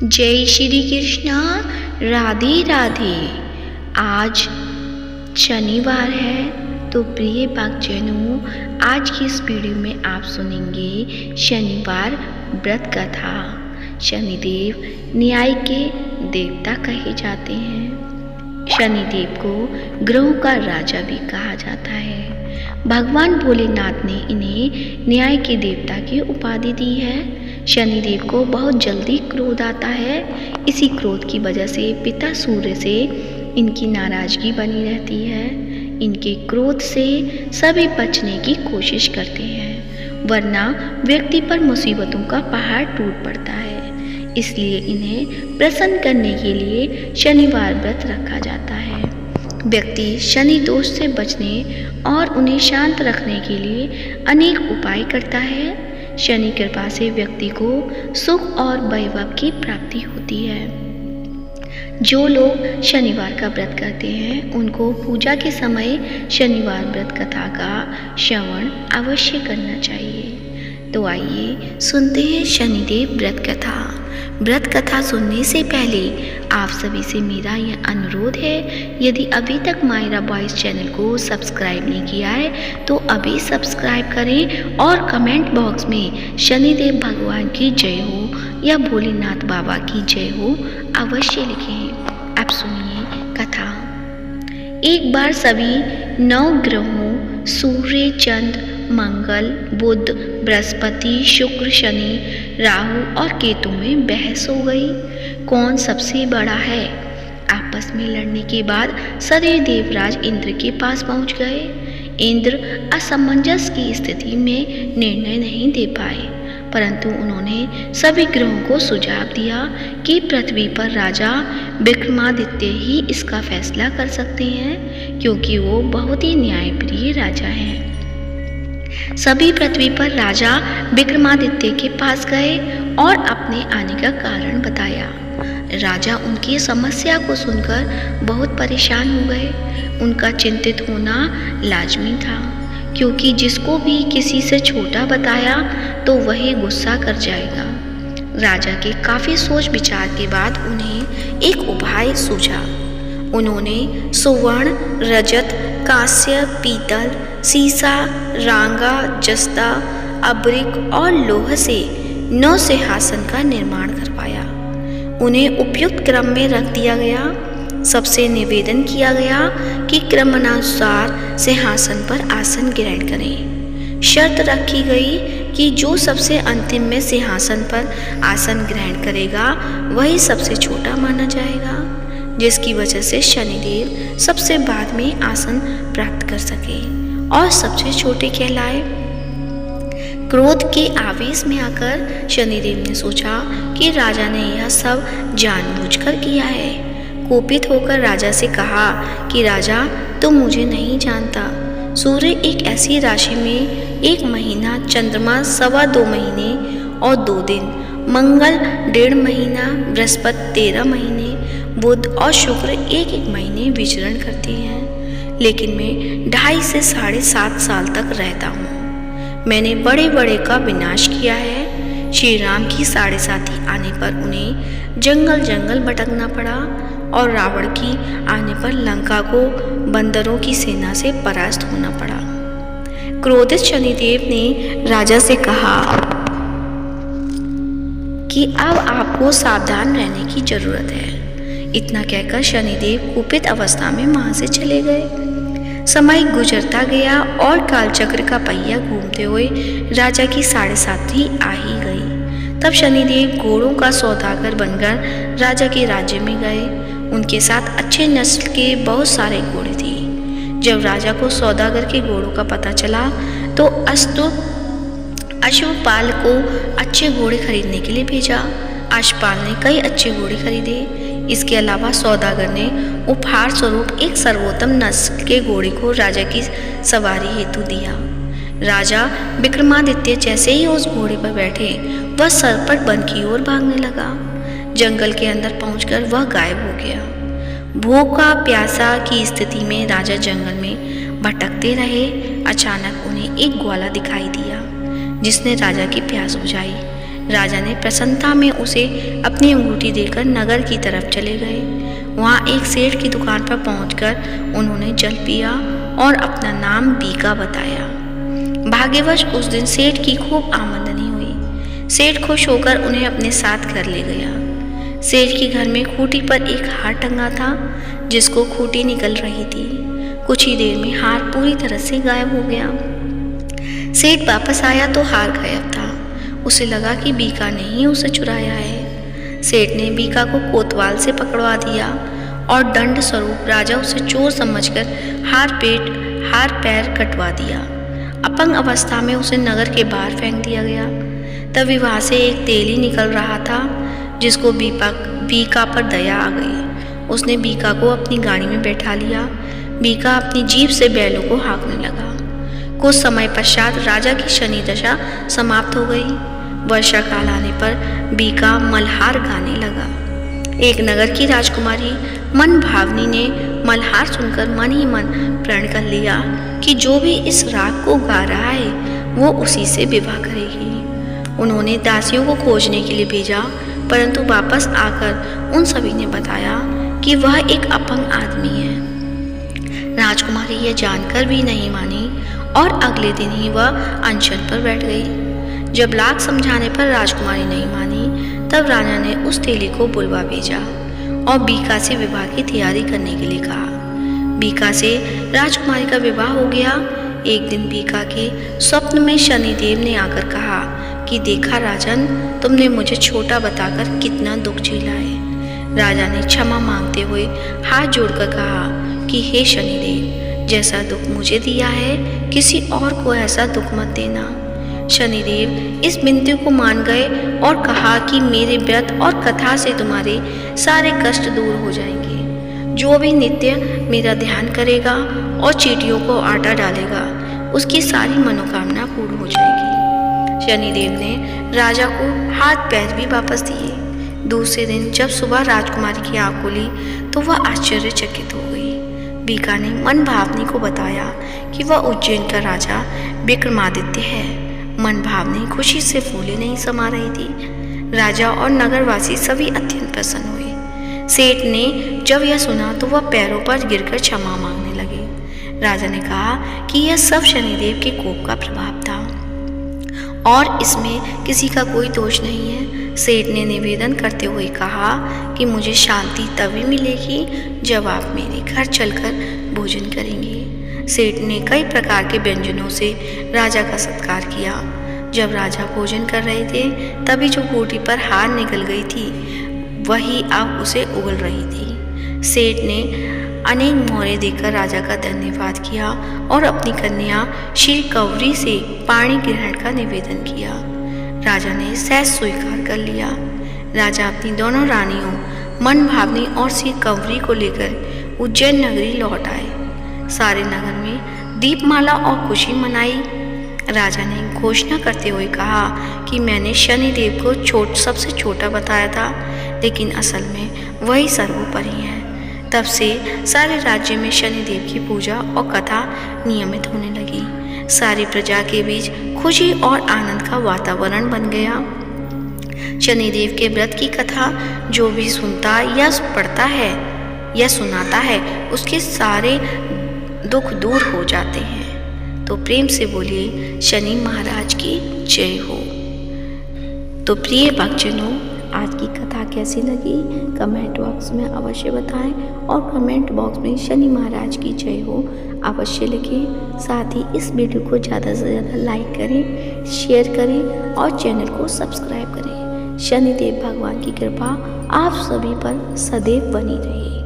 जय श्री कृष्णा। राधे राधे। आज शनिवार है तो प्रिय भक्तजनों, आज की इस वीडियो में आप सुनेंगे शनिवार व्रत कथा। शनिदेव न्याय के देवता कहे जाते हैं। शनिदेव को ग्रहों का राजा भी कहा जाता है। भगवान भोलेनाथ ने इन्हें न्याय के देवता की उपाधि दी है। शनिदेव को बहुत जल्दी क्रोध आता है। इसी क्रोध की वजह से पिता सूर्य से इनकी नाराजगी बनी रहती है। इनके क्रोध से सभी बचने की कोशिश करते हैं, वरना व्यक्ति पर मुसीबतों का पहाड़ टूट पड़ता है। इसलिए इन्हें प्रसन्न करने के लिए शनिवार व्रत रखा जाता है। व्यक्ति शनि दोष से बचने और उन्हें शांत रखने के लिए अनेक उपाय करता है। शनि कृपा से व्यक्ति को सुख और वैभव की प्राप्ति होती है। जो लोग शनिवार का व्रत करते हैं उनको पूजा के समय शनिवार व्रत कथा का श्रवण अवश्य करना चाहिए। तो आइए सुनते हैं शनिदेव व्रत कथा। व्रत कथा सुनने से पहले आप सभी से मेरा यह अनुरोध है, यदि अभी तक मायरा बॉयज चैनल को सब्सक्राइब नहीं किया है तो अभी सब्सक्राइब करें और कमेंट बॉक्स में शनिदेव भगवान की जय हो या भोलेनाथ बाबा की जय हो अवश्य लिखें। अब सुनिए कथा। एक बार सभी 9 ग्रहों सूर्य, चंद्र, मंगल, बुध, बृहस्पति, शुक्र, शनि, राहु और केतु में बहस हो गई, कौन सबसे बड़ा है। आपस में लड़ने के बाद सदैव देवराज इंद्र के पास पहुंच गए। इंद्र असमंजस की स्थिति में निर्णय नहीं दे पाए, परंतु उन्होंने सभी ग्रहों को सुझाव दिया कि पृथ्वी पर राजा विक्रमादित्य ही इसका फैसला कर सकते हैं, क्योंकि वो बहुत ही न्यायप्रिय राजा हैं। सभी पृथ्वी पर राजा विक्रमादित्य के पास गए और अपने आने का कारण बताया। राजा उनकी समस्या को सुनकर बहुत परेशान हो गए। उनका चिंतित होना लाजमी था, क्योंकि जिसको भी किसी से छोटा बताया तो वही गुस्सा कर जाएगा। राजा के काफी सोच विचार के बाद उन्हें एक उपाय सूझा। उन्होंने सुवर्ण, रजत, कांस्य, पीतल, सीसा, रांगा, जस्ता, अब्रिक और लोह से 9 सिंहासन का निर्माण करवाया। उन्हें उपयुक्त क्रम में रख दिया गया। सबसे निवेदन किया गया कि क्रमानुसार सिंहासन पर आसन ग्रहण करें। शर्त रखी गई कि जो सबसे अंतिम में सिंहासन पर आसन ग्रहण करेगा वही सबसे छोटा माना जाएगा, जिसकी वजह से शनिदेव सबसे बाद में आसन प्राप्त कर सके और सबसे छोटे कहलाए। क्रोध के आवेश में आकर शनिदेव ने सोचा कि राजा ने यह सब जानबूझकर किया है। कोपित होकर राजा से कहा कि राजा, तुम मुझे नहीं जानता। सूर्य एक ऐसी राशि में 1 महीना, चंद्रमा 2.25 महीने और 2 दिन, मंगल 1.5 महीना, बृहस्पति 13 महीने, बुध और शुक्र 1-1 महीने विचरण करते हैं, लेकिन मैं 2.5 से 7.5 साल तक रहता हूँ। मैंने बड़े बड़े का विनाश किया है। श्री राम की 7.5 आने पर उन्हें जंगल जंगल भटकना पड़ा और रावण की आने पर लंका को बंदरों की सेना से परास्त होना पड़ा। क्रोधित शनिदेव ने राजा से कहा कि अब आपको सावधान रहने की जरूरत है। इतना कहकर शनिदेव कुपित अवस्था में वहां से चले गए। समय गुजरता गया और कालचक्र का पहिया घूमते हुए राजा की 7.5 आ ही गई। तब शनिदेव घोड़ों का सौदागर बनकर राजा के राज्य में गए। उनके साथ अच्छे नस्ल के बहुत सारे घोड़े थे। जब राजा को सौदागर के घोड़ों का पता चला तो अश्वपाल को अच्छे घोड़े खरीदने के लिए भेजा। अश्वपाल ने कई अच्छे घोड़े खरीदे। इसके अलावा सौदागर ने उपहार स्वरूप एक सर्वोत्तम नस्ल के घोड़े को राजा की सवारी हेतु दिया। राजा विक्रमादित्य जैसे ही उस घोड़े पर बैठे वह सरपट वन की ओर भागने लगा। जंगल के अंदर पहुंचकर वह गायब हो गया। भूखा प्यासा की स्थिति में राजा जंगल में भटकते रहे। अचानक उन्हें एक ग्वाला दिखाई दिया जिसने राजा की प्यास बुझाई। राजा ने प्रसन्नता में उसे अपनी अंगूठी देकर नगर की तरफ चले गए। वहाँ एक सेठ की दुकान पर पहुंचकर उन्होंने जल पिया और अपना नाम बीका बताया। भाग्यवश उस दिन सेठ की खूब आमदनी हुई। सेठ खुश होकर उन्हें अपने साथ घर ले गया। सेठ के घर में खूंटी पर एक हार टंगा था, जिसको खूंटी निकल रही थी। कुछ ही देर में हार पूरी तरह से गायब हो गया। सेठ वापस आया तो हार गायब था। उसे लगा कि बीका ने ही उसे चुराया है। सेठ ने बीका को कोतवाल से पकड़वा दिया और दंड स्वरूप राजा उसे चोर समझकर हार पैर कटवा दिया। अपंग अवस्था में उसे नगर के बाहर फेंक दिया गया। तभी वहाँ से एक तेली निकल रहा था, जिसको बीका पर दया आ गई। उसने बीका को अपनी गाड़ी में बैठा लिया। बीका अपनी जीभ से बैलों को हाँकने लगा। कुछ समय पश्चात राजा की शनि दशा समाप्त हो गई। वर्षा काल आने पर बीका मल्हार गाने लगा। एक नगर की राजकुमारी मन भावनी ने मल्हार सुनकर मन ही मन प्रण कर लिया कि जो भी इस राग को गा रहा है वो उसी से विवाह करेगी। उन्होंने दासियों को खोजने के लिए भेजा, परंतु वापस आकर उन सभी ने बताया कि वह एक अपंग आदमी है। राजकुमारी यह जानकर भी नहीं मानी और अगले दिन ही वह अनशन पर बैठ गई। जब लाख समझाने पर राजकुमारी नहीं मानी, तब राजा ने उस तेली को बुलवा भेजा और बीका से विवाह की तैयारी करने के लिए कहा। बीका से राजकुमारी का विवाह हो गया। एक दिन बीका के स्वप्न में शनिदेव ने आकर कहा कि देखा राजन, तुमने मुझे छोटा बताकर कितना दुख झेला है। राजा ने क्षमा मांगते हुए हाथ जोड़कर कहा कि हे शनिदेव, जैसा दुख मुझे दिया है किसी और को ऐसा दुख मत देना। शनिदेव इस विनती को मान गए और कहा कि मेरे व्रत और कथा से तुम्हारे सारे कष्ट दूर हो जाएंगे। जो भी नित्य मेरा ध्यान करेगा और चींटियों को आटा डालेगा, उसकी सारी मनोकामना पूर्ण हो जाएगी। शनिदेव ने राजा को हाथ पैर भी वापस दिए। दूसरे दिन जब सुबह राजकुमारी की आँख खुली तो वह आश्चर्यचकित हो गई। बीका ने मन भावनी को बताया कि वह उज्जैन का राजा विक्रमादित्य है। मन भावनी खुशी से फूले नहीं समा रही थी। राजा और नगरवासी सभी अत्यंत प्रसन्न हुए। सेठ ने जब यह सुना तो वह पैरों पर गिरकर क्षमा मांगने लगे। राजा ने कहा कि यह सब शनिदेव के कोप का प्रभाव था और इसमें किसी का कोई दोष नहीं है। सेठ ने निवेदन करते हुए कहा कि मुझे शांति तभी मिलेगी जब आप मेरे घर चलकर भोजन करेंगे। सेठ ने कई प्रकार के व्यंजनों से राजा का सत्कार किया। जब राजा भोजन कर रहे थे तभी जो खूंटी पर हार निकल गई थी वही अब उसे उगल रही थी। सेठ ने अनेक मोहरे देकर राजा का धन्यवाद किया और अपनी कन्या श्री कौरी से पाणी ग्रहण का निवेदन किया। राजा ने सहज स्वीकार कर लिया। राजा अपनी दोनों रानियों मन भावनी और श्री कौरी को लेकर उज्जैन नगरी लौट आए। सारे नगर में दीपमाला और खुशी मनाई। राजा ने घोषणा करते हुए कहा कि मैंने शनिदेव को सबसे छोटा बताया था, लेकिन असल में वही सर्वोपरि है। तब से सारे राज्य में शनिदेव की पूजा और कथा नियमित होने लगी। सारी प्रजा के बीच खुशी और आनंद का वातावरण बन गया। शनिदेव के व्रत की कथा जो भी सुनता या पढ़ता है या सुनाता है उसके सारे दुख दूर हो जाते हैं। तो प्रेम से बोलिए शनि महाराज की जय हो। तो प्रिय भक्तजनों, आज की कथा कैसी लगी कमेंट बॉक्स में अवश्य बताएं और कमेंट बॉक्स में शनि महाराज की जय हो अवश्य लिखें। साथ ही इस वीडियो को ज़्यादा से ज़्यादा लाइक करें, शेयर करें और चैनल को सब्सक्राइब करें। शनिदेव भगवान की कृपा आप सभी पर सदैव बनी रहे।